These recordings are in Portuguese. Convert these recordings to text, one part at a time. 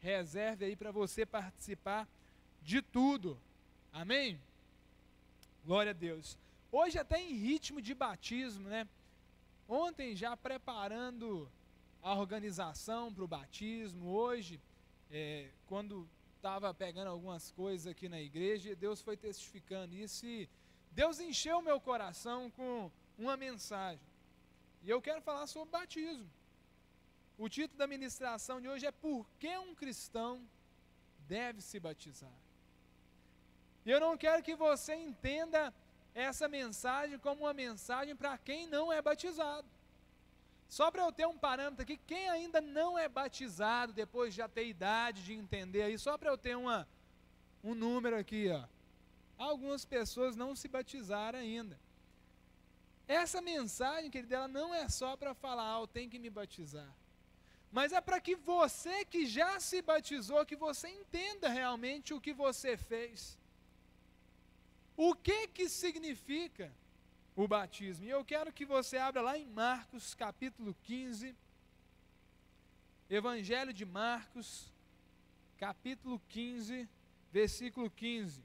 reserve aí para você participar de tudo. Amém? Glória a Deus. Hoje até em ritmo de batismo, né? Ontem já preparando a organização para o batismo, hoje, quando estava pegando algumas coisas aqui na igreja, Deus foi testificando isso e Deus encheu meu coração com uma mensagem. E eu quero falar sobre batismo. O título da ministração de hoje é Por que um cristão deve se batizar? E eu não quero que você entenda essa mensagem como uma mensagem para quem não é batizado. Só para eu ter um parâmetro aqui, quem ainda não é batizado, depois de já ter idade de entender aí, só para eu ter um número aqui, ó. Algumas pessoas não se batizaram ainda. Essa mensagem, querido, ela não é só para falar, eu tenho que me batizar. Mas é para que você que já se batizou, que você entenda realmente o que você fez. O que significa o batismo? E eu quero que você abra lá em Marcos, capítulo 15, Evangelho de Marcos, capítulo 15, versículo 15.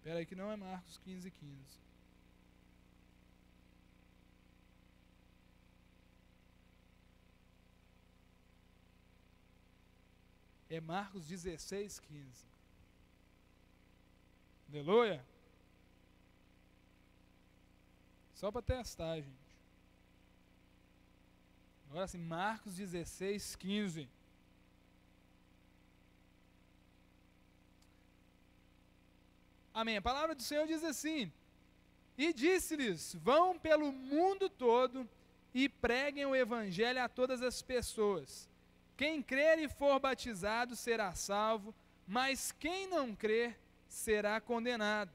Espera aí que não é Marcos 15, 15. É Marcos 16, 15. Aleluia. Só para testar, gente. Agora sim, Marcos 16, 15. Amém. A palavra do Senhor diz assim: E disse-lhes, vão pelo mundo todo e preguem o evangelho a todas as pessoas. Quem crer e for batizado será salvo, mas quem não crer será condenado.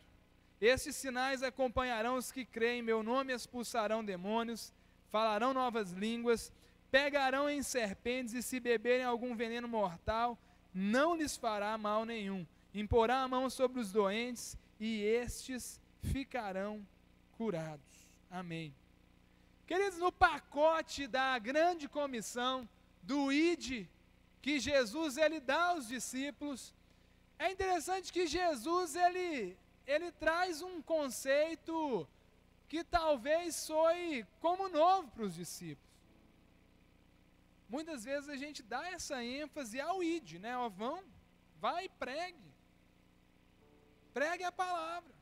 Estes sinais acompanharão os que creem, em meu nome expulsarão demônios, falarão novas línguas, pegarão em serpentes e se beberem algum veneno mortal, não lhes fará mal nenhum. Imporá a mão sobre os doentes e estes ficarão curados. Amém. Queridos, no pacote da grande comissão, do ID, que Jesus ele dá aos discípulos, é interessante que Jesus ele traz um conceito que talvez soe como novo para os discípulos. Muitas vezes a gente dá essa ênfase ao ID, né? Ó, vai e pregue. Pregue a palavra.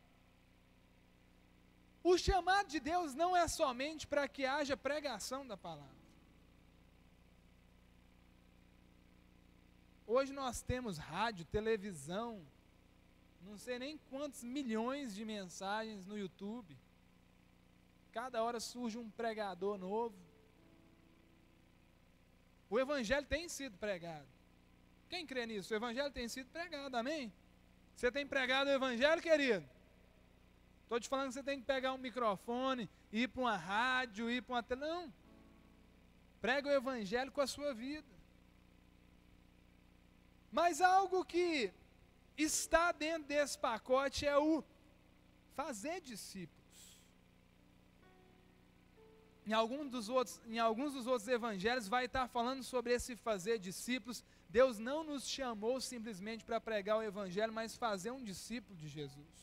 O chamado de Deus não é somente para que haja pregação da palavra. Hoje nós temos rádio, televisão, não sei nem quantos milhões de mensagens no YouTube. Cada hora surge um pregador novo. O evangelho tem sido pregado. Quem crê nisso? O evangelho tem sido pregado, amém? Você tem pregado o evangelho, querido? Estou te falando que você tem que pegar um microfone, ir para uma rádio, ir para uma tele... Não. Prega o evangelho com a sua vida. Mas algo que está dentro desse pacote é o fazer discípulos. Em alguns dos outros evangelhos vai estar falando sobre esse fazer discípulos. Deus não nos chamou simplesmente para pregar o evangelho, mas fazer um discípulo de Jesus.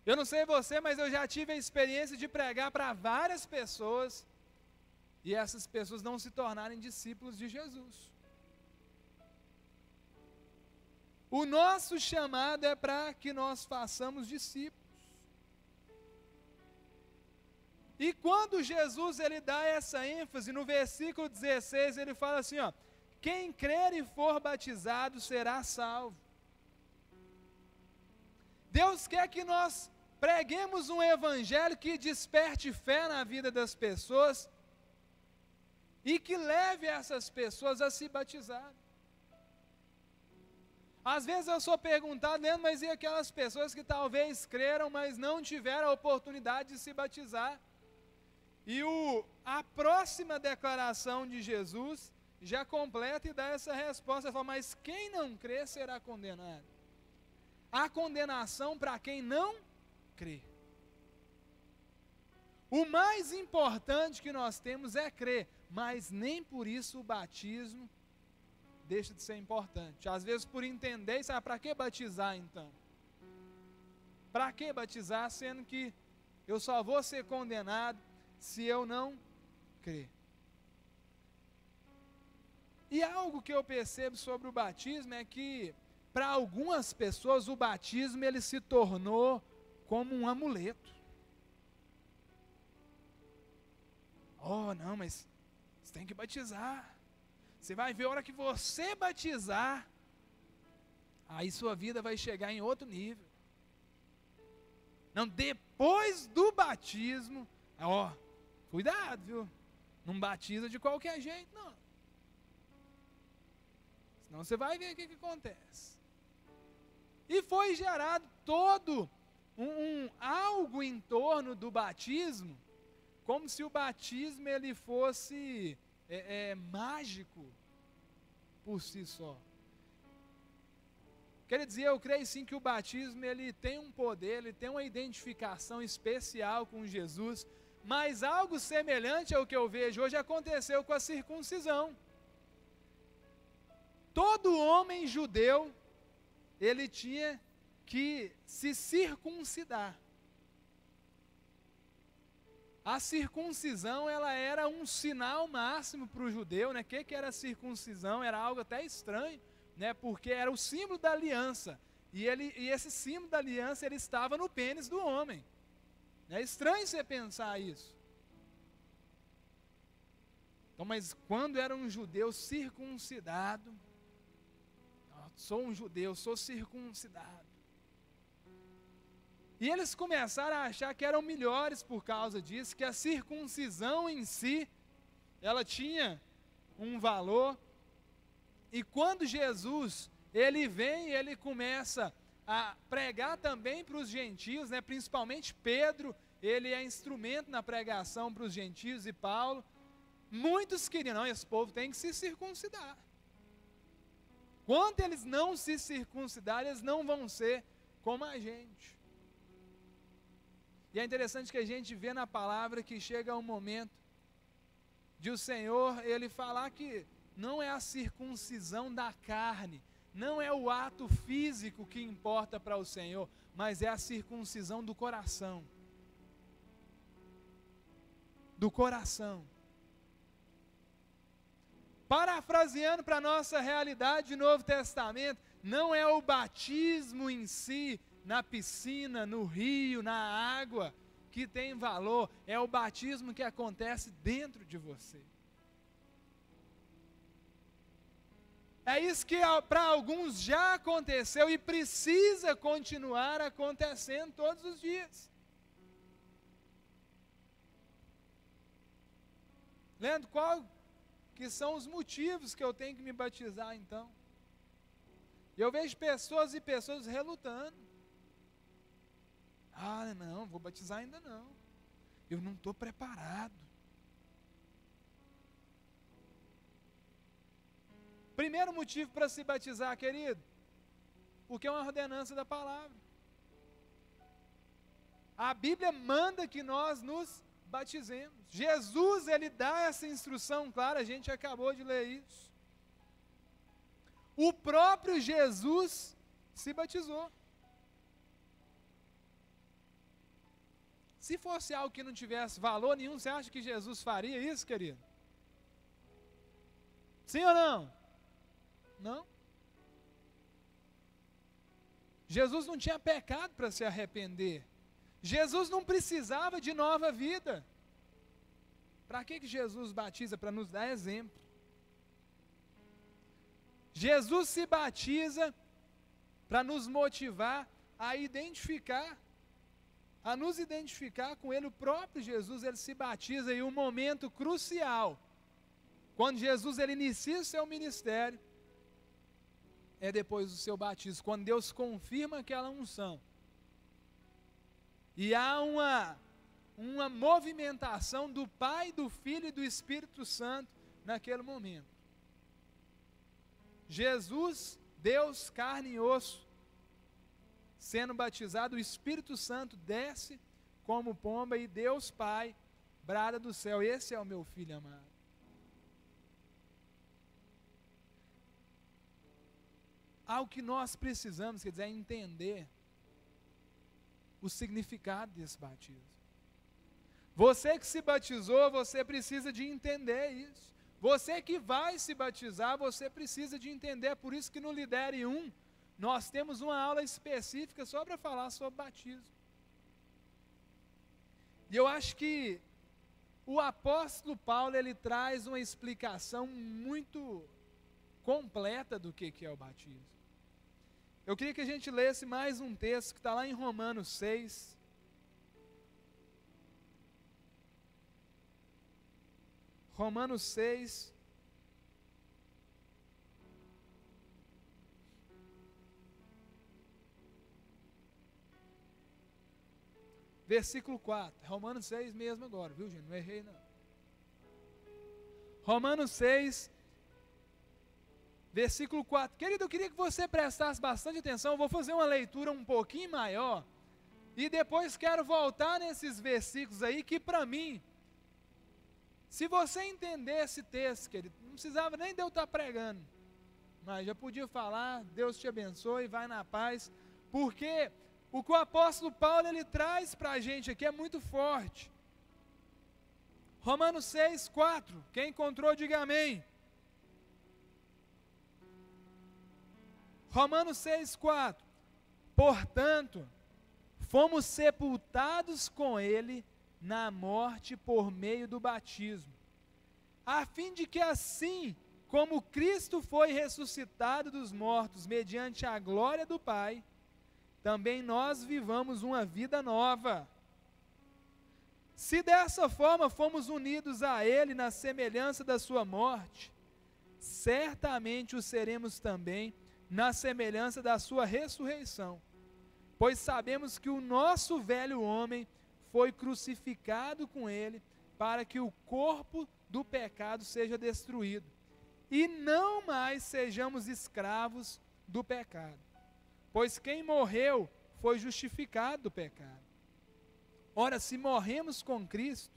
Eu não sei você, mas eu já tive a experiência de pregar para várias pessoas e essas pessoas não se tornarem discípulos de Jesus. O nosso chamado é para que nós façamos discípulos. E quando Jesus ele dá essa ênfase, no versículo 16, ele fala assim, ó, quem crer e for batizado será salvo. Deus quer que nós preguemos um evangelho que desperte fé na vida das pessoas e que leve essas pessoas a se batizar. Às vezes eu sou perguntado, Leandro, mas e aquelas pessoas que talvez creram, mas não tiveram a oportunidade de se batizar? E a próxima declaração de Jesus já completa e dá essa resposta. Ele fala, mas quem não crê será condenado. Há condenação para quem não crê. O mais importante que nós temos é crer, mas nem por isso o batismo deixa de ser importante. Às vezes por entender, sabe, para que batizar então? Para que batizar, sendo que eu só vou ser condenado se eu não crer? E algo que eu percebo sobre o batismo é que, para algumas pessoas, o batismo ele se tornou como um amuleto. Oh, não, mas você tem que batizar. Você vai ver a hora que você batizar, aí sua vida vai chegar em outro nível. Não, depois do batismo, ó, cuidado, viu? Não batiza de qualquer jeito, não. Senão você vai ver o que acontece. E foi gerado todo algo em torno do batismo, como se o batismo ele fosse mágico por si só. Quer dizer, eu creio sim que o batismo ele tem um poder, ele tem uma identificação especial com Jesus, mas algo semelhante ao que eu vejo hoje aconteceu com a circuncisão. Todo homem judeu, ele tinha que se circuncidar. A circuncisão, ela era um sinal máximo para o judeu, né? O que era a circuncisão? Era algo até estranho, né? Porque era o símbolo da aliança. E esse símbolo da aliança, ele estava no pênis do homem. É estranho você pensar isso. Então, mas quando era um judeu circuncidado, sou um judeu, sou circuncidado. E eles começaram a achar que eram melhores por causa disso, que a circuncisão em si, ela tinha um valor. E quando Jesus, ele vem, ele começa a pregar também para os gentios, né? Principalmente Pedro, ele é instrumento na pregação para os gentios, e Paulo. Muitos queriam, não, esse povo tem que se circuncidar. Quando eles não se circuncidarem, eles não vão ser como a gente. E é interessante que a gente vê na palavra que chega um momento de o Senhor, ele falar que não é a circuncisão da carne, não é o ato físico que importa para o Senhor, mas é a circuncisão do coração. Do coração. Parafraseando para a nossa realidade do Novo Testamento, não é o batismo em si, na piscina, no rio, na água, que tem valor, é o batismo que acontece dentro de você. É isso que para alguns já aconteceu e precisa continuar acontecendo todos os dias. Leandro, qual que são os motivos que eu tenho que me batizar então? Eu vejo pessoas e pessoas relutando. Ah, não, vou batizar ainda não. Eu não estou preparado. Primeiro motivo para se batizar, querido, porque é uma ordenança da palavra. A Bíblia manda que nós nos batizemos. Jesus, ele dá essa instrução clara, a gente acabou de ler isso. O próprio Jesus se batizou. Se fosse algo que não tivesse valor nenhum, você acha que Jesus faria isso, querido? Sim ou não? Não. Jesus não tinha pecado para se arrepender. Jesus não precisava de nova vida. Para que Jesus batiza? Para nos dar exemplo. Jesus se batiza para nos motivar a identificar, a nos identificar com Ele. O próprio Jesus, Ele se batiza em um momento crucial. Quando Jesus ele inicia o seu ministério, é depois do seu batismo, quando Deus confirma aquela unção. E há uma movimentação do Pai, do Filho e do Espírito Santo naquele momento. Jesus, Deus, carne e osso, sendo batizado, o Espírito Santo desce como pomba e Deus Pai brada do céu: esse é o meu filho amado. Algo que nós precisamos, quer dizer, é entender o significado desse batismo. Você que se batizou, você precisa de entender isso. Você que vai se batizar, você precisa de entender. É por isso que no Lidere 1, nós temos uma aula específica só para falar sobre batismo. E eu acho que o apóstolo Paulo, ele traz uma explicação muito completa do que é o batismo. Eu queria que a gente lesse mais um texto que está lá em Romanos 6. Romanos 6. Versículo 4. Romanos 6 mesmo agora, viu, gente? Não errei, não. Romanos 6, versículo 4. Querido, eu queria que você prestasse bastante atenção. Eu vou fazer uma leitura um pouquinho maior. E depois quero voltar nesses versículos aí que, para mim, se você entender esse texto, querido, não precisava nem de eu estar pregando, mas já podia falar: Deus te abençoe, vai na paz, porque o que o apóstolo Paulo ele traz para a gente aqui é muito forte. Romanos 6, 4, quem encontrou diga amém. Romanos 6, 4, portanto, fomos sepultados com ele na morte por meio do batismo, a fim de que assim como Cristo foi ressuscitado dos mortos mediante a glória do Pai, também nós vivamos uma vida nova. Se dessa forma fomos unidos a Ele na semelhança da sua morte, certamente o seremos também na semelhança da sua ressurreição, pois sabemos que o nosso velho homem foi crucificado com ele, para que o corpo do pecado seja destruído, e não mais sejamos escravos do pecado. Pois quem morreu foi justificado do pecado. Ora, se morremos com Cristo,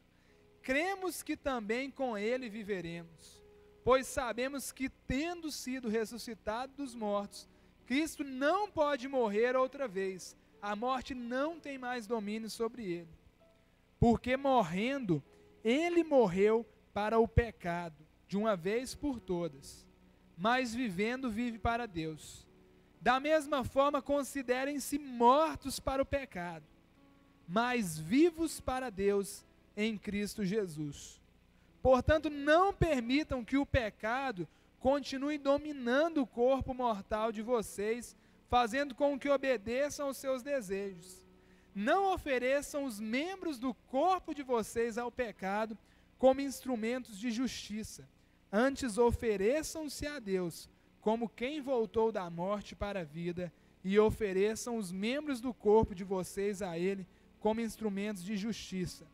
cremos que também com Ele viveremos, pois sabemos que, tendo sido ressuscitado dos mortos, Cristo não pode morrer outra vez, a morte não tem mais domínio sobre Ele. Porque morrendo, Ele morreu para o pecado, de uma vez por todas, mas vivendo, vive para Deus. Da mesma forma, considerem-se mortos para o pecado, mas vivos para Deus em Cristo Jesus. Portanto, não permitam que o pecado continue dominando o corpo mortal de vocês, fazendo com que obedeçam aos seus desejos. Não ofereçam os membros do corpo de vocês ao pecado como instrumentos de justiça. Antes ofereçam-se a Deus como quem voltou da morte para a vida, e ofereçam os membros do corpo de vocês a Ele como instrumentos de justiça.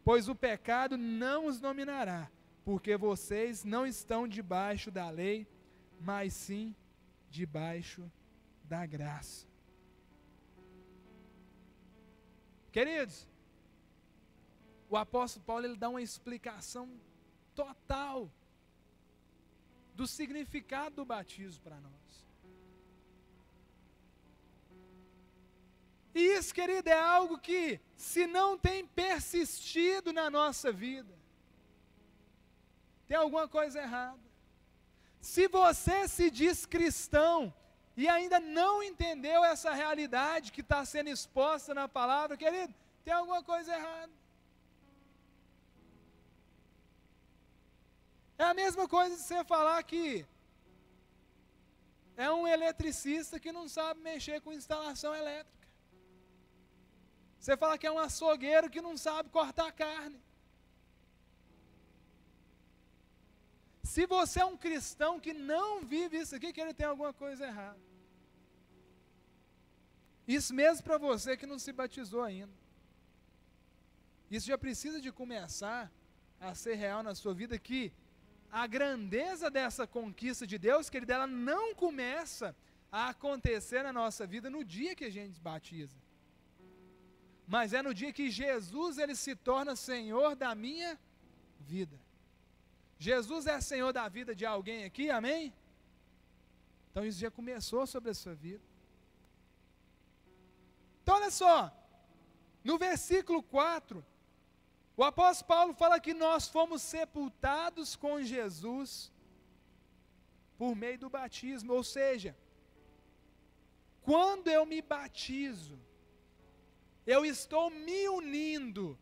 Pois o pecado não os dominará, porque vocês não estão debaixo da lei, mas sim debaixo da graça. Queridos, o apóstolo Paulo ele dá uma explicação total do significado do batismo para nós. E isso, querido, é algo que, se não tem persistido na nossa vida, tem alguma coisa errada. Se você se diz cristão e ainda não entendeu essa realidade que está sendo exposta na palavra, querido, tem alguma coisa errada. É a mesma coisa de você falar que é um eletricista que não sabe mexer com instalação elétrica. Você fala que é um açougueiro que não sabe cortar carne. Se você é um cristão que não vive isso aqui, que ele tem alguma coisa errada. Isso mesmo para você que não se batizou ainda. Isso já precisa de começar a ser real na sua vida, que a grandeza dessa conquista de Deus, que ela não começa a acontecer na nossa vida no dia que a gente batiza. Mas é no dia que Jesus ele se torna Senhor da minha vida. Jesus é Senhor da vida de alguém aqui, amém? Então isso já começou sobre a sua vida. Então olha só, no versículo 4, o apóstolo Paulo fala que nós fomos sepultados com Jesus por meio do batismo, ou seja, quando eu me batizo, eu estou me unindo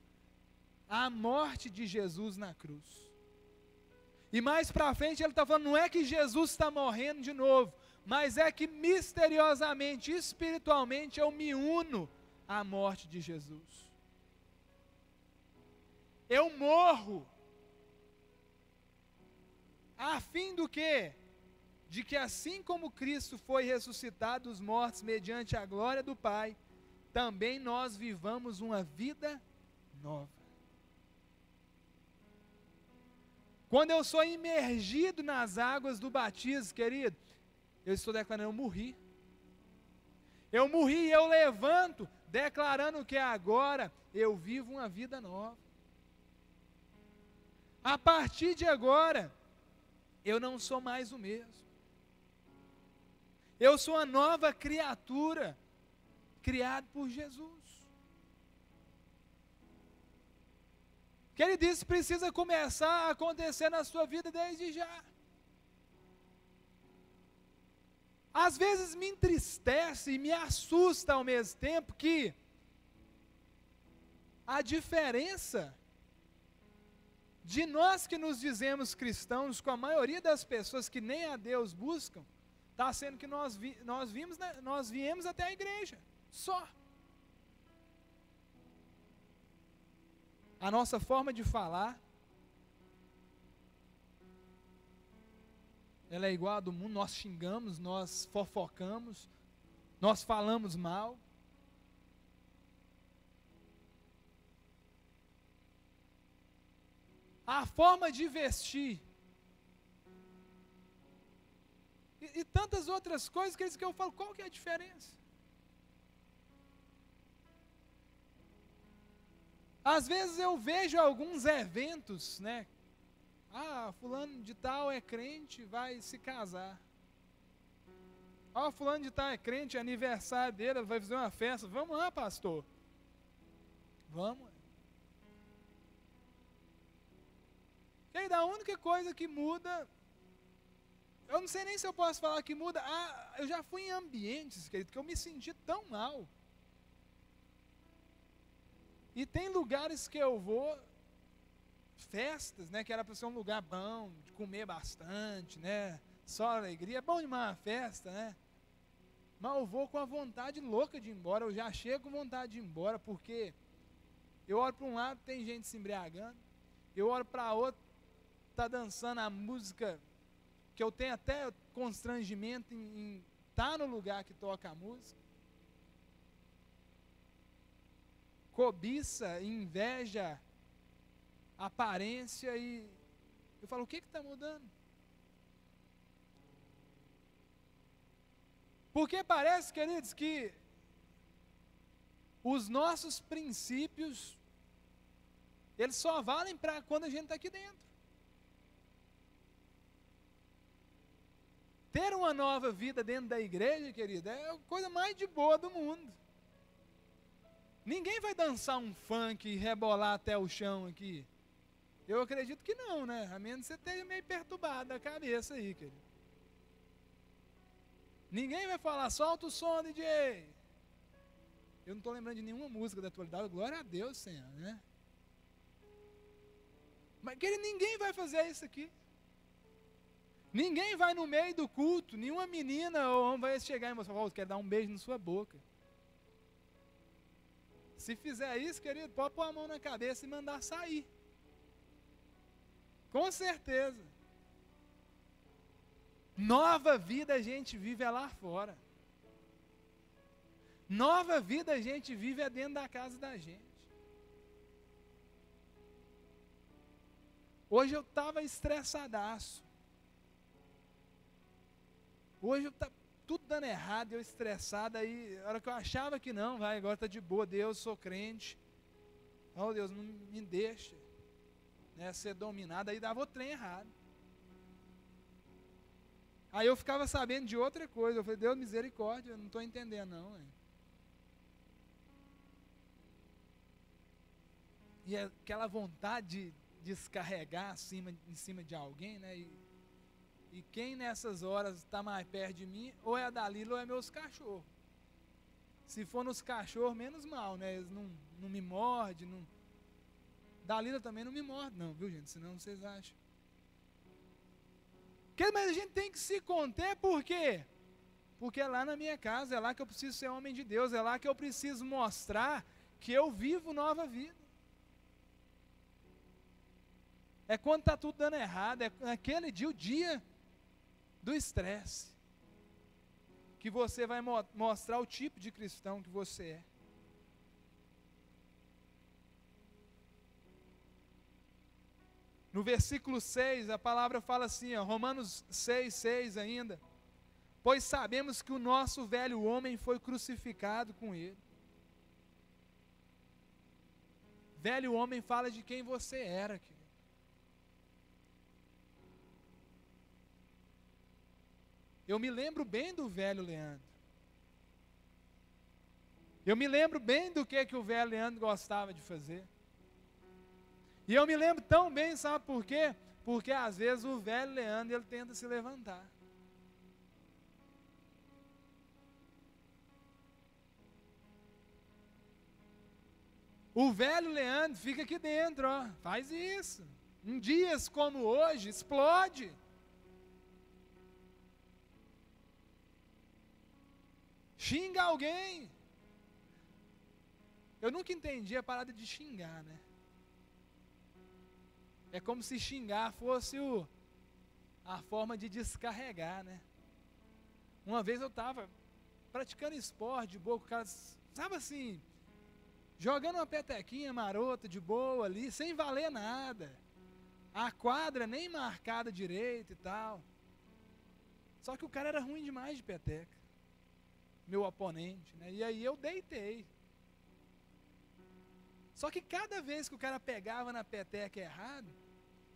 à morte de Jesus na cruz. E mais para frente ele está falando, não é que Jesus está morrendo de novo, mas é que misteriosamente, espiritualmente, eu me uno à morte de Jesus. Eu morro, a fim do quê? De que assim como Cristo foi ressuscitado dos mortos mediante a glória do Pai, também nós vivamos uma vida nova. Quando eu sou imergido nas águas do batismo, querido, eu estou declarando, eu morri. Eu morri e eu levanto, declarando que agora eu vivo uma vida nova. A partir de agora, eu não sou mais o mesmo. Eu sou uma nova criatura, criado por Jesus. Que ele disse, precisa começar a acontecer na sua vida desde já. Às vezes me entristece e me assusta ao mesmo tempo que a diferença de nós que nos dizemos cristãos com a maioria das pessoas que nem a Deus buscam, está sendo que nós viemos até a igreja, só. A nossa forma de falar, ela é igual a do mundo, nós xingamos, nós fofocamos, nós falamos mal. A forma de vestir, e tantas outras coisas que eu falo, qual que é a diferença? Às vezes eu vejo alguns eventos, né? Ah, fulano de tal é crente, vai se casar. Ah, fulano de tal é crente, é aniversário dele, vai fazer uma festa. Vamos lá, pastor. Vamos. E aí, da única coisa que muda, eu não sei nem se eu posso falar que muda. Ah, eu já fui em ambientes, querido, que eu me senti tão mal. E tem lugares que eu vou, festas, né, que era para ser um lugar bom, de comer bastante, né, só alegria, é bom demais uma festa, né, mas eu vou com a vontade louca de ir embora, eu já chego com vontade de ir embora, porque eu olho para um lado, tem gente se embriagando, eu olho para outro, está dançando a música, que eu tenho até constrangimento em estar no lugar que toca a música, cobiça, inveja, aparência, e eu falo, o que está mudando? Porque parece, queridos, que os nossos princípios, eles só valem para quando a gente está aqui dentro. Ter uma nova vida dentro da igreja, querido, é a coisa mais de boa do mundo. Ninguém vai dançar um funk e rebolar até o chão aqui. Eu acredito que não, né? A menos que você esteja meio perturbado a cabeça aí, querido. Ninguém vai falar, solta o som, DJ. Eu não estou lembrando de nenhuma música da atualidade, glória a Deus, Senhor, né? Mas, querido, ninguém vai fazer isso aqui. Ninguém vai no meio do culto, nenhuma menina ou homem vai chegar e mostrar, quer dar um beijo na sua boca. Se fizer isso, querido, pode pôr a mão na cabeça e mandar sair. Com certeza. Nova vida a gente vive é lá fora. Nova vida a gente vive é dentro da casa da gente. Hoje eu estava estressadaço. Hoje eu estava tudo dando errado, eu estressado, aí, a hora que eu achava que não, vai, agora está de boa, Deus, sou crente. Oh Deus, não me deixa, né, ser dominado, aí dava o trem errado. Aí eu ficava sabendo de outra coisa, eu falei, Deus, misericórdia, eu não estou entendendo não. E aquela vontade de descarregar em cima de alguém, né, e quem nessas horas está mais perto de mim, ou é a Dalila ou é meus cachorros. Se for nos cachorros, menos mal, né, eles não me mordem, não... Dalila também não me morde não, viu gente, senão vocês acham. Mas a gente tem que se conter, por quê? Porque é lá na minha casa, é lá que eu preciso ser homem de Deus, é lá que eu preciso mostrar que eu vivo nova vida. É quando está tudo dando errado, é naquele dia, o dia do estresse, que você vai mostrar o tipo de cristão que você é. No versículo 6, a palavra fala assim, ó, Romanos 6 ainda. Pois sabemos que o nosso velho homem foi crucificado com ele. Velho homem fala de quem você era, querido. Eu me lembro bem do velho Leandro. Eu me lembro bem do que o velho Leandro gostava de fazer. E eu me lembro tão bem, sabe por quê? Porque às vezes o velho Leandro, ele tenta se levantar. O velho Leandro fica aqui dentro, ó, faz isso. Em dias como hoje, explode. Xinga alguém. Eu nunca entendi a parada de xingar, né? É como se xingar fosse a forma de descarregar, né? Uma vez eu estava praticando esporte de boa, com o cara, sabe assim, jogando uma petequinha marota de boa ali, sem valer nada. A quadra nem marcada direito e tal. Só que o cara era ruim demais de peteca, meu oponente, né? E aí eu deitei. Só que cada vez que o cara pegava na peteca errado,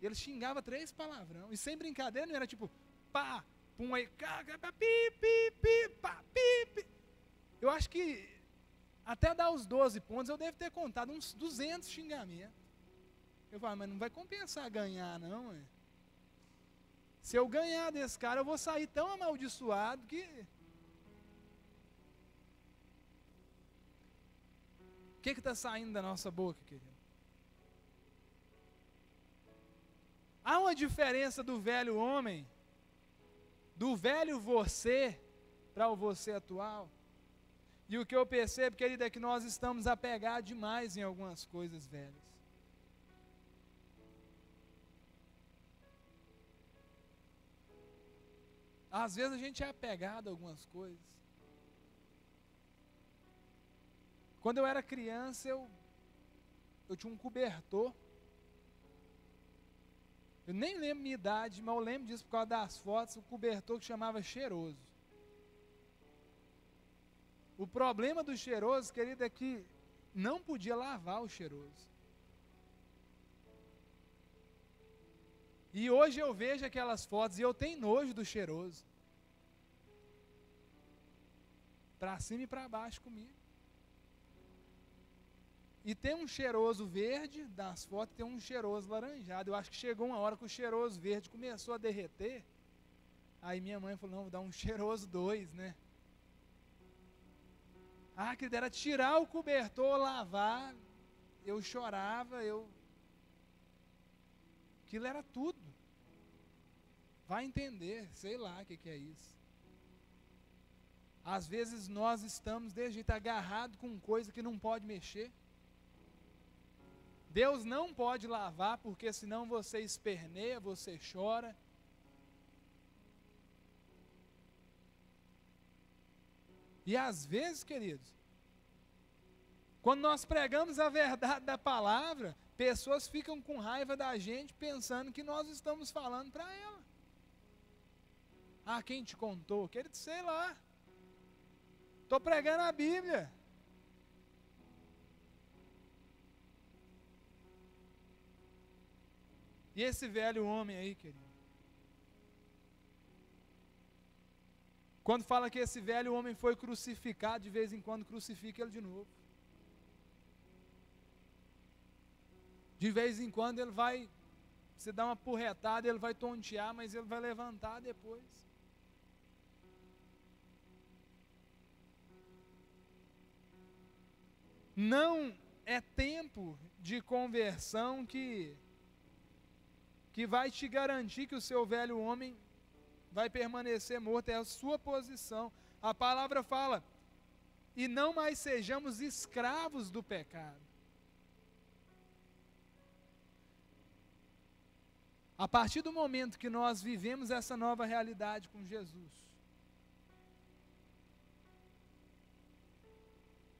ele xingava 3 palavrão. E sem brincadeira, não era tipo, pá, pum, aí, pi, pi, pi, pá, pi, pi. Eu acho que até dar os 12 pontos, eu devo ter contado uns 200 xingamentos. Eu falo, mas não vai compensar ganhar, não, é? Se eu ganhar desse cara, eu vou sair tão amaldiçoado que... O que está saindo da nossa boca, querido? Há uma diferença do velho homem, do velho você, para o você atual. E o que eu percebo, querido, é que nós estamos apegados demais em algumas coisas velhas. Às vezes a gente é apegado a algumas coisas. Quando eu era criança, eu tinha um cobertor. Eu nem lembro minha idade, mas eu lembro disso por causa das fotos, o cobertor que chamava cheiroso. O problema do cheiroso, querido, é que não podia lavar o cheiroso. E hoje eu vejo aquelas fotos e eu tenho nojo do cheiroso. Para cima e para baixo comigo. E tem um cheiroso verde das fotos, tem um cheiroso laranjado. Eu acho que chegou uma hora que o cheiroso verde começou a derreter. Aí minha mãe falou, não, vou dar um cheiroso 2, né? Ah, que era tirar o cobertor, lavar. Eu chorava, aquilo era tudo. Vai entender, sei lá o que é isso. Às vezes nós estamos desse jeito agarrados com coisa que não pode mexer. Deus não pode lavar, porque senão você esperneia, você chora. E às vezes, queridos, quando nós pregamos a verdade da palavra, pessoas ficam com raiva da gente pensando que nós estamos falando para ela. Ah, quem te contou? Querido, sei lá. Estou pregando a Bíblia. E esse velho homem aí, querido? Quando fala que esse velho homem foi crucificado, de vez em quando crucifica ele de novo. De vez em quando ele vai, se dá uma porretada, ele vai tontear, mas ele vai levantar depois. Não é tempo de conversão que vai te garantir que o seu velho homem vai permanecer morto, é a sua posição. A palavra fala, e não mais sejamos escravos do pecado. A partir do momento que nós vivemos essa nova realidade com Jesus,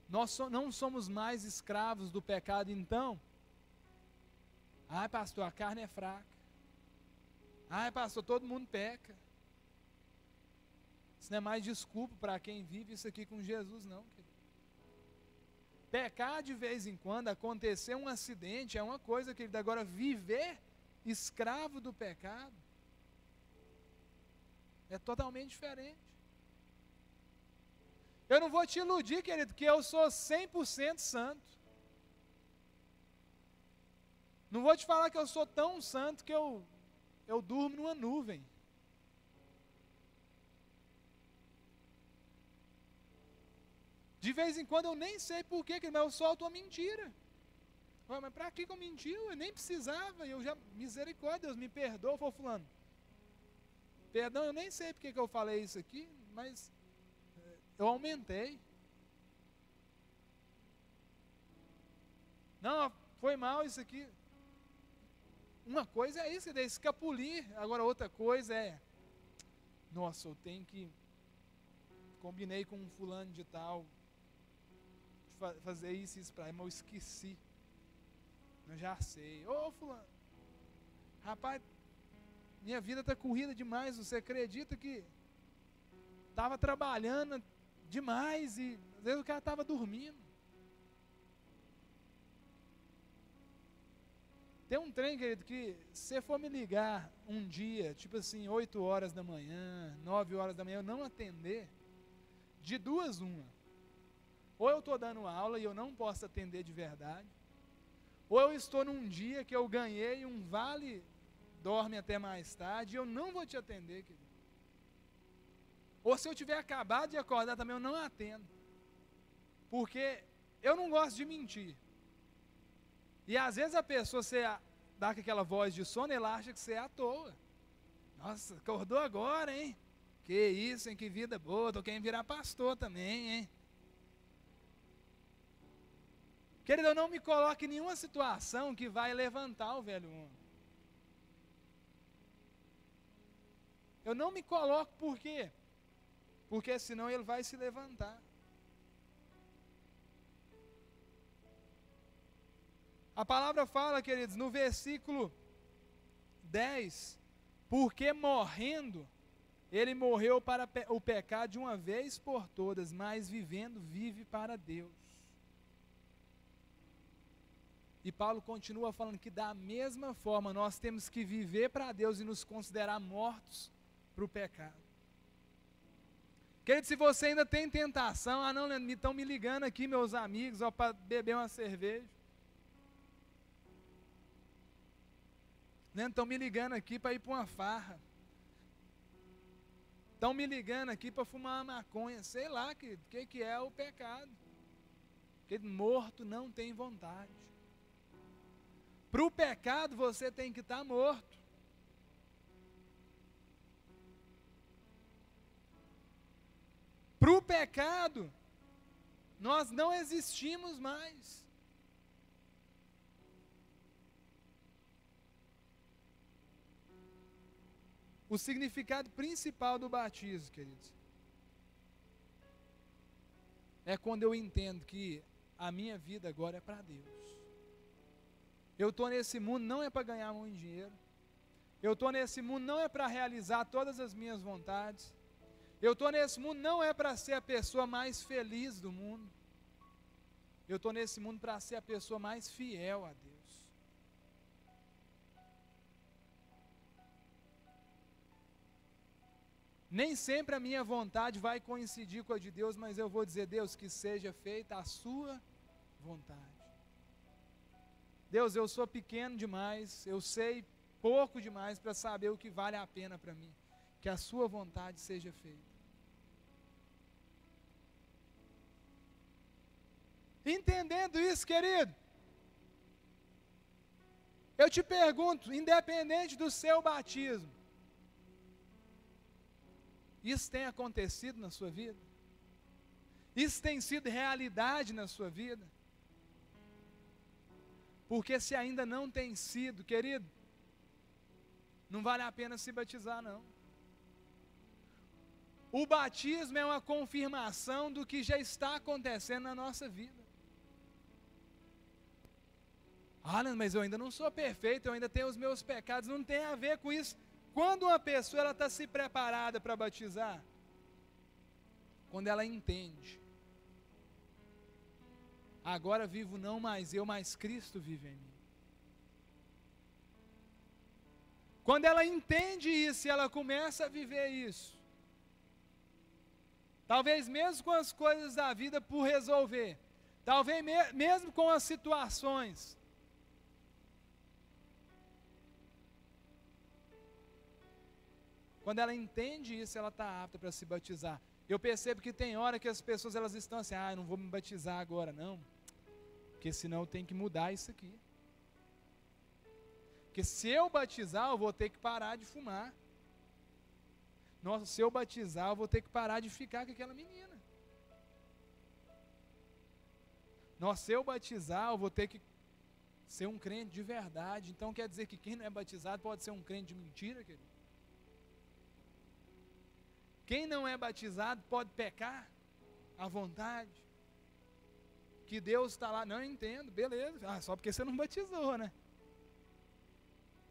nós não somos mais escravos do pecado, então. Ai, pastor, a carne é fraca. Ai, pastor, todo mundo peca. Isso não é mais desculpa para quem vive isso aqui com Jesus, não, querido. Pecar de vez em quando, acontecer um acidente, é uma coisa, querido. Agora, viver escravo do pecado é totalmente diferente. Eu não vou te iludir, querido, que eu sou 100% santo. Não vou te falar que eu sou tão santo que eu durmo numa nuvem. De vez em quando eu nem sei porquê, mas eu solto uma mentira. Mas para que eu menti? Eu nem precisava, eu já, misericórdia, Deus me perdoa, falou fulano. Perdão, eu nem sei porque que eu falei isso aqui, mas eu aumentei. Não, foi mal isso aqui. Uma coisa é isso, é escapulir. Agora outra coisa é, nossa, eu tenho que, combinei com um fulano de tal, de fazer isso para ele, mas eu esqueci. Eu já sei. Ô fulano, rapaz, minha vida está corrida demais, você acredita que estava trabalhando demais e às vezes o cara estava dormindo. Tem um trem, querido, que se você for me ligar um dia, tipo assim, 8 horas da manhã, 9 horas da manhã, eu não atender, de duas uma. Ou eu estou dando aula e eu não posso atender de verdade, ou eu estou num dia que eu ganhei um vale, dorme até mais tarde, e eu não vou te atender, querido. Ou se eu tiver acabado de acordar também, eu não atendo. Porque eu não gosto de mentir. E às vezes a pessoa, você dá com aquela voz de sono, ela acha que você é à toa. Nossa, acordou agora, hein? Que isso, hein? Que vida boa, tô querendo virar pastor também, hein? Querido, eu não me coloque em nenhuma situação que vai levantar o velho homem. Eu não me coloco por quê? Porque senão ele vai se levantar. A palavra fala, queridos, no versículo 10, porque morrendo, ele morreu para o pecado de uma vez por todas, mas vivendo, vive para Deus. E Paulo continua falando que da mesma forma nós temos que viver para Deus e nos considerar mortos para o pecado. Querido, se você ainda tem tentação, não, estão me ligando aqui meus amigos, para beber uma cerveja. Estão me ligando aqui para ir para uma farra. Estão me ligando aqui para fumar uma maconha. Sei lá, querido, o que é o pecado. Porque morto não tem vontade. Para o pecado você tem que estar morto. Para o pecado, nós não existimos mais. O significado principal do batismo, queridos, é quando eu entendo que a minha vida agora é para Deus. Eu estou nesse mundo não é para ganhar muito dinheiro. Eu estou nesse mundo não é para realizar todas as minhas vontades. Eu estou nesse mundo não é para ser a pessoa mais feliz do mundo. Eu estou nesse mundo para ser a pessoa mais fiel a Deus. Nem sempre a minha vontade vai coincidir com a de Deus, mas eu vou dizer, Deus, que seja feita a sua vontade. Deus, eu sou pequeno demais, eu sei pouco demais para saber o que vale a pena para mim. Que a sua vontade seja feita. Entendendo isso, querido, eu te pergunto, independente do seu batismo, isso tem acontecido na sua vida? Isso tem sido realidade na sua vida? Porque se ainda não tem sido, querido, não vale a pena se batizar, não. O batismo é uma confirmação do que já está acontecendo na nossa vida. Mas eu ainda não sou perfeito, eu ainda tenho os meus pecados, não tem a ver com isso. Quando uma pessoa está se preparada para batizar, quando ela entende, agora vivo não mais eu, mas Cristo vive em mim. Quando ela entende isso e ela começa a viver isso, talvez mesmo com as coisas da vida por resolver, talvez mesmo com as situações, quando ela entende isso, ela está apta para se batizar. Eu percebo que tem hora que as pessoas elas estão assim, eu não vou me batizar agora não, porque senão eu tenho que mudar isso aqui. Porque se eu batizar, eu vou ter que parar de fumar. Nossa, se eu batizar, eu vou ter que parar de ficar com aquela menina. Nossa, se eu batizar, eu vou ter que ser um crente de verdade. Então quer dizer que quem não é batizado pode ser um crente de mentira, querido? Quem não é batizado pode pecar à vontade. Que Deus está lá, não entendo, beleza, só porque você não batizou, né?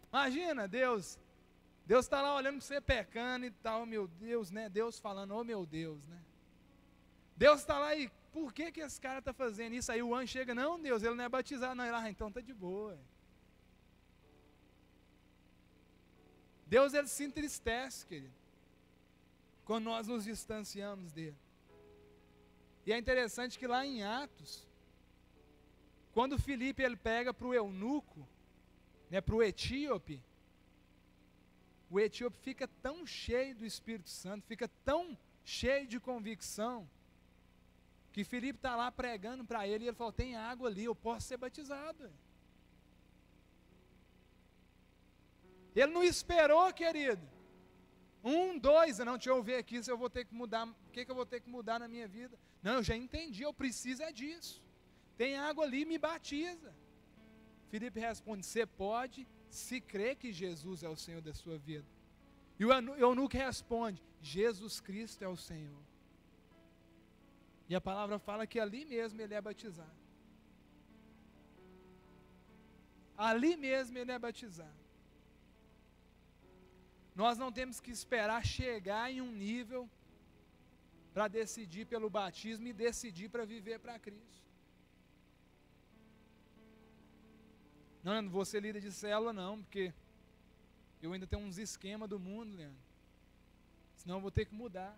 Imagina, Deus está lá olhando para você pecando e tal, oh, meu Deus, né? Deus falando, oh meu Deus, né? Deus está lá e, por que esse cara está fazendo isso? Aí o anjo chega, não Deus, ele não é batizado, não, então está de boa. Deus, ele se entristece, querido, quando nós nos distanciamos dele. E é interessante que lá em Atos, quando Filipe ele pega para o eunuco, né, para o etíope fica tão cheio do Espírito Santo, fica tão cheio de convicção, que Filipe está lá pregando para ele, e ele falou, tem água ali, eu posso ser batizado. Ele não esperou, querido, 1, 2, não, deixa eu ver aqui se eu vou ter que mudar, o que eu vou ter que mudar na minha vida. Não, eu já entendi, eu preciso é disso. Tem água ali, me batiza. Filipe responde, você pode, se crê que Jesus é o Senhor da sua vida. E o eunuco responde, Jesus Cristo é o Senhor. E a palavra fala que ali mesmo ele é batizado. Ali mesmo ele é batizado. Nós não temos que esperar chegar em um nível para decidir pelo batismo e decidir para viver para Cristo. Não vou ser líder de célula não, porque eu ainda tenho uns esquemas do mundo, Leandro. Senão eu vou ter que mudar.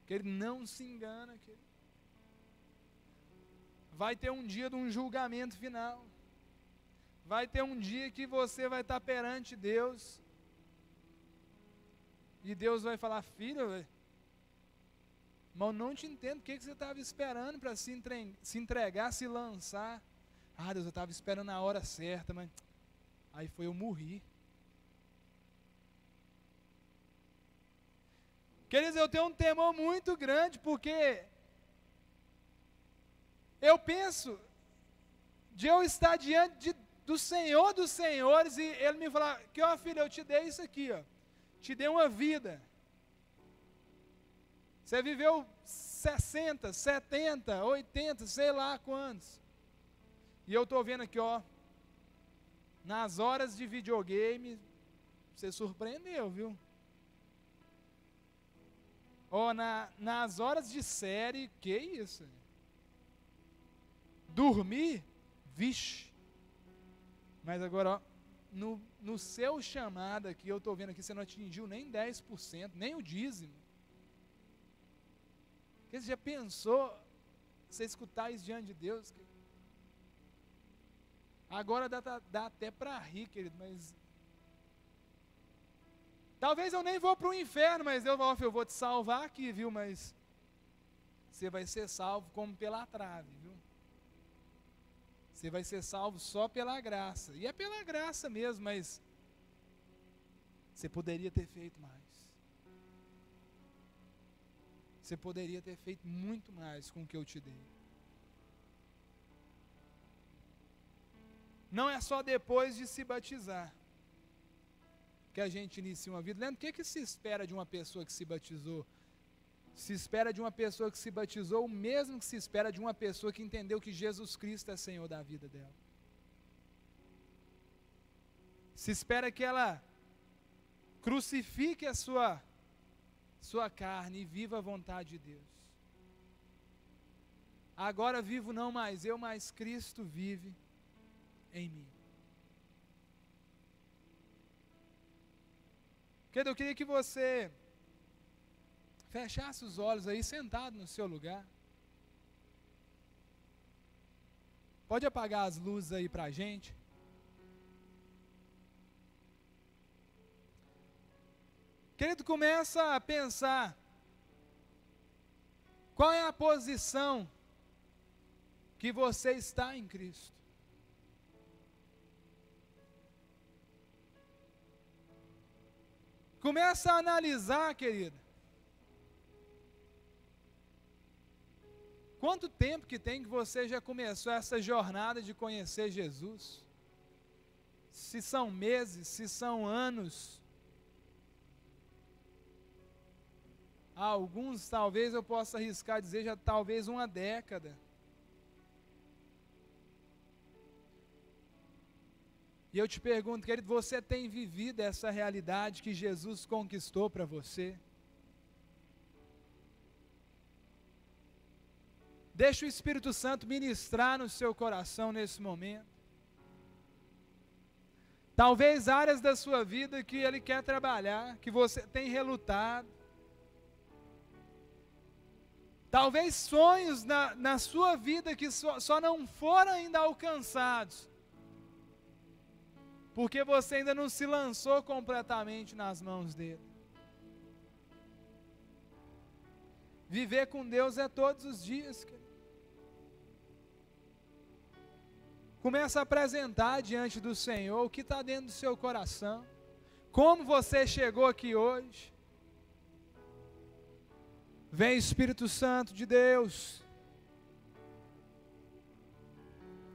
Que ele não se engana, querido. Vai ter um dia de um julgamento final. Vai ter um dia que você vai estar perante Deus. E Deus vai falar, filho, mas eu não te entendo, o que você estava esperando para se entregar, se lançar? Deus, eu estava esperando a hora certa, mas aí foi eu morri. Queridos, eu tenho um temor muito grande, porque eu penso de eu estar diante do Senhor dos Senhores, e Ele me falar, que ó filho, eu te dei isso aqui, ó, te dei uma vida, Você viveu 60, 70, 80, sei lá quantos. E eu estou vendo aqui, ó, nas horas de videogame, você surpreendeu, viu? Ó, nas horas de série, que isso? Dormir? Vixe. Mas agora, ó, no seu chamado aqui, eu estou vendo aqui, você não atingiu nem 10%, nem o dízimo. Você já pensou, você escutar isso diante de Deus? Agora dá até para rir, querido, mas... Talvez eu nem vou para o inferno, mas eu vou te salvar aqui, viu? Mas você vai ser salvo como pela trave, viu? Você vai ser salvo só pela graça. E é pela graça mesmo, mas você poderia ter feito mais. Você poderia ter feito muito mais com o que eu te dei. Não é só depois de se batizar que a gente inicia uma vida. Lembra, o que se espera de uma pessoa que se batizou? Se espera de uma pessoa que se batizou o mesmo que se espera de uma pessoa que entendeu que Jesus Cristo é Senhor da vida dela. Se espera que ela crucifique a sua carne e viva a vontade de Deus. Agora vivo não mais eu, mas Cristo vive em mim. Querido, eu queria que você fechasse os olhos aí, sentado no seu lugar. Pode apagar as luzes aí pra gente. Querido, começa a pensar qual é a posição que você está em Cristo. Começa a analisar, querido. Quanto tempo que tem que você já começou essa jornada de conhecer Jesus? Se são meses, se são anos. Alguns, talvez eu possa arriscar dizer, já talvez uma década. E eu te pergunto, querido, você tem vivido essa realidade que Jesus conquistou para você? Deixa o Espírito Santo ministrar no seu coração nesse momento. Talvez áreas da sua vida que Ele quer trabalhar, que você tem relutado. Talvez sonhos na sua vida que só não foram ainda alcançados. Porque você ainda não se lançou completamente nas mãos dele. Viver com Deus é todos os dias, cara. Começa a apresentar diante do Senhor o que está dentro do seu coração. Como você chegou aqui hoje. Vem Espírito Santo de Deus.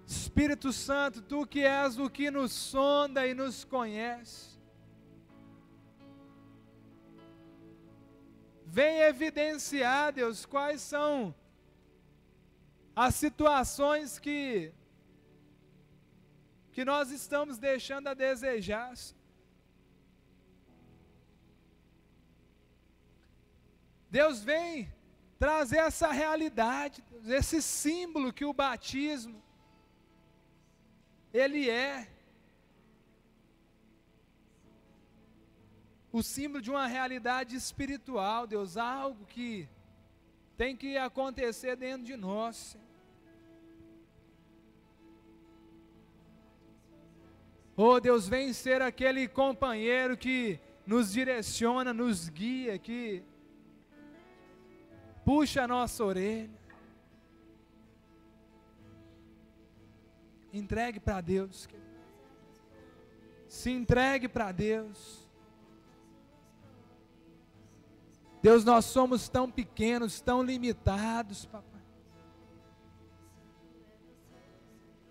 Espírito Santo, Tu que és o que nos sonda e nos conhece. Vem evidenciar, Deus, quais são as situações que nós estamos deixando a desejar. Deus vem trazer essa realidade, esse símbolo que o batismo, ele é. O símbolo de uma realidade espiritual, Deus, algo que tem que acontecer dentro de nós. Oh Deus, vem ser aquele companheiro que nos direciona, nos guia, que puxa a nossa orelha. Entregue para Deus. Se entregue para Deus. Deus, nós somos tão pequenos, tão limitados, papai.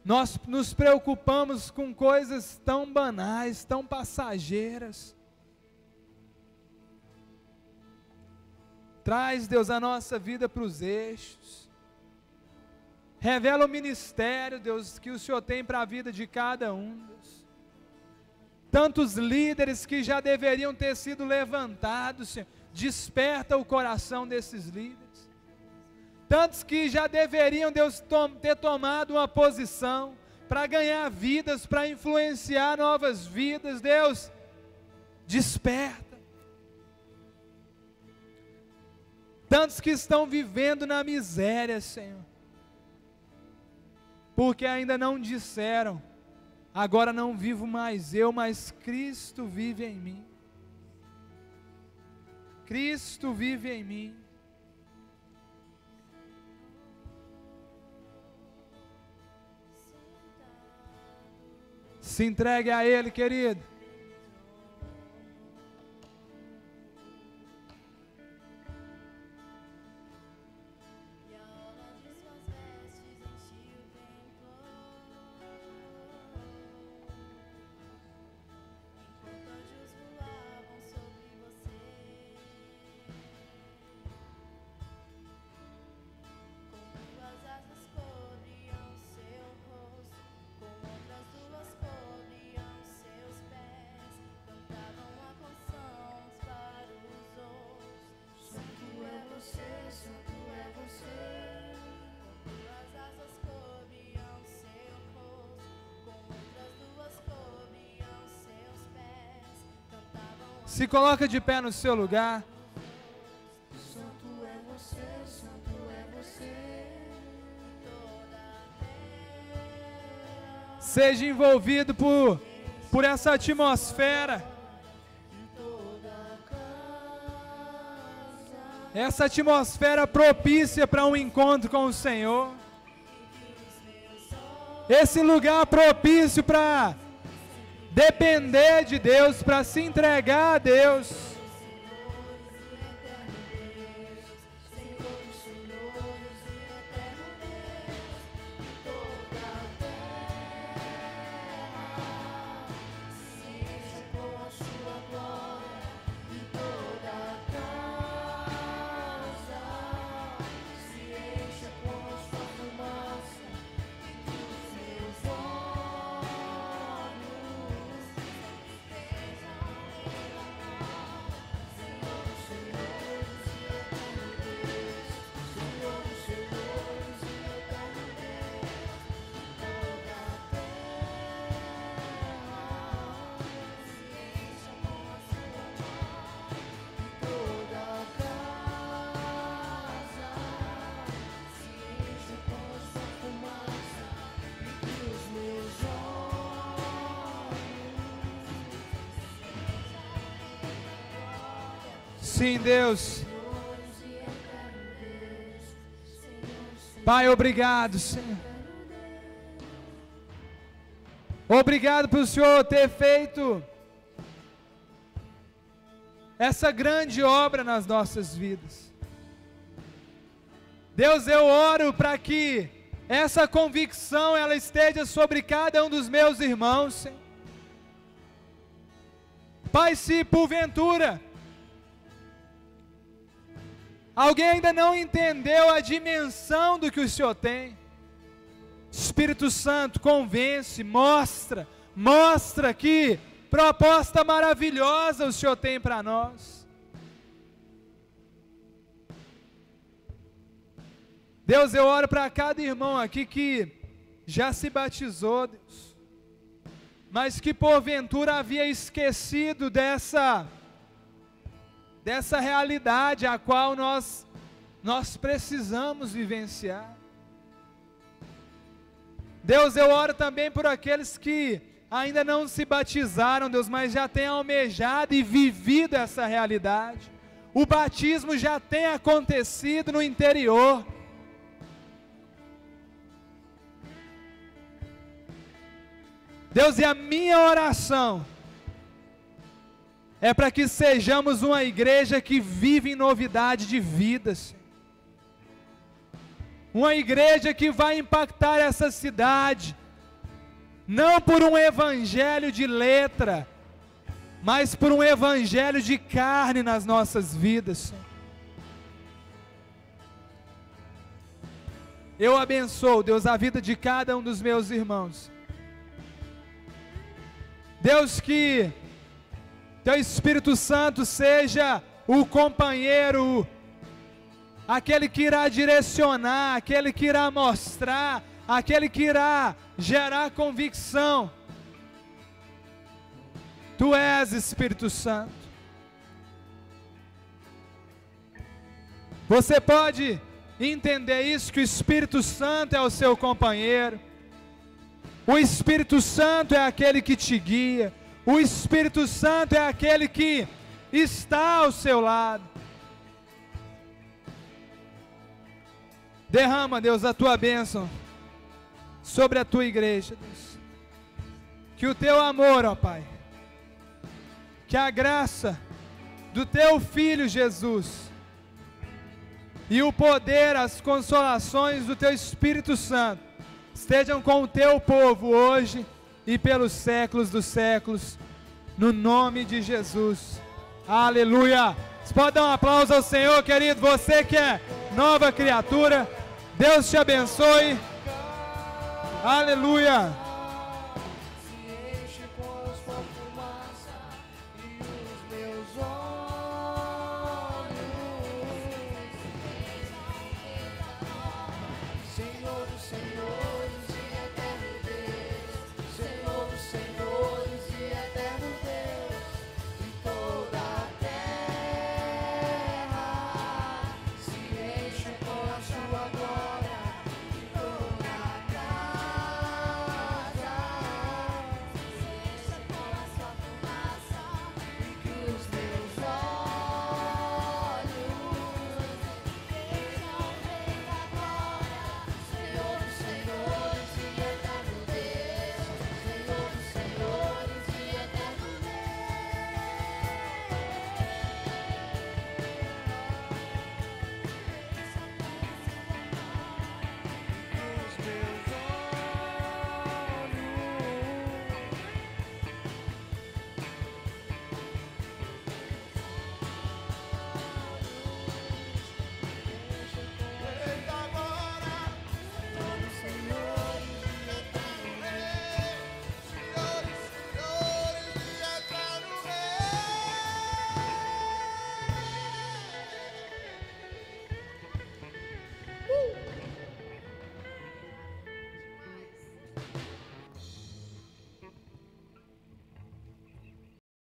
Nós nos preocupamos com coisas tão banais, tão passageiras. Traz, Deus, a nossa vida para os eixos. Revela o ministério, Deus, que o Senhor tem para a vida de cada um, Deus. Tantos líderes que já deveriam ter sido levantados, Senhor. Desperta o coração desses líderes. Tantos que já deveriam, Deus, ter tomado uma posição para ganhar vidas, para influenciar novas vidas. Deus, desperta. Tantos que estão vivendo na miséria, Senhor, porque ainda não disseram: agora não vivo mais eu, mas Cristo vive em mim. Cristo vive em mim. Se entregue a Ele, querido. Se coloca de pé no seu lugar. Santo é você, santo é você. Seja envolvido por essa atmosfera. Essa atmosfera propícia para um encontro com o Senhor. Esse lugar propício para depender de Deus, para se entregar a Deus. Sim, Deus. Pai, obrigado, Senhor. Obrigado por o Senhor ter feito essa grande obra nas nossas vidas. Deus, eu oro para que essa convicção ela esteja sobre cada um dos meus irmãos, Senhor. Pai, se porventura alguém ainda não entendeu a dimensão do que o Senhor tem, Espírito Santo, convence, mostra que proposta maravilhosa o Senhor tem para nós. Deus, eu oro para cada irmão aqui que já se batizou, Deus, mas que porventura havia esquecido dessa realidade a qual nós precisamos vivenciar. Deus, eu oro também por aqueles que ainda não se batizaram, Deus, mas já têm almejado e vivido essa realidade. O batismo já tem acontecido no interior. Deus, e a minha oração é para que sejamos uma igreja que vive em novidade de vida, Senhor. Uma igreja que vai impactar essa cidade, não por um evangelho de letra, mas por um evangelho de carne nas nossas vidas, Senhor. Eu abençoo, Deus, a vida de cada um dos meus irmãos. Deus, que Teu Espírito Santo seja o companheiro, aquele que irá direcionar, aquele que irá mostrar, aquele que irá gerar convicção. Tu és Espírito Santo. Você pode entender isso, que o Espírito Santo é o seu companheiro. O Espírito Santo é aquele que te guia. O Espírito Santo é aquele que está ao seu lado. Derrama, Deus, a Tua bênção sobre a Tua igreja, Deus. Que o Teu amor, ó Pai, que a graça do Teu Filho Jesus e o poder, as consolações do Teu Espírito Santo estejam com o Teu povo hoje e pelos séculos dos séculos, no nome de Jesus. Aleluia! Você pode dar um aplauso ao Senhor, querido, você que é nova criatura. Deus te abençoe. Aleluia!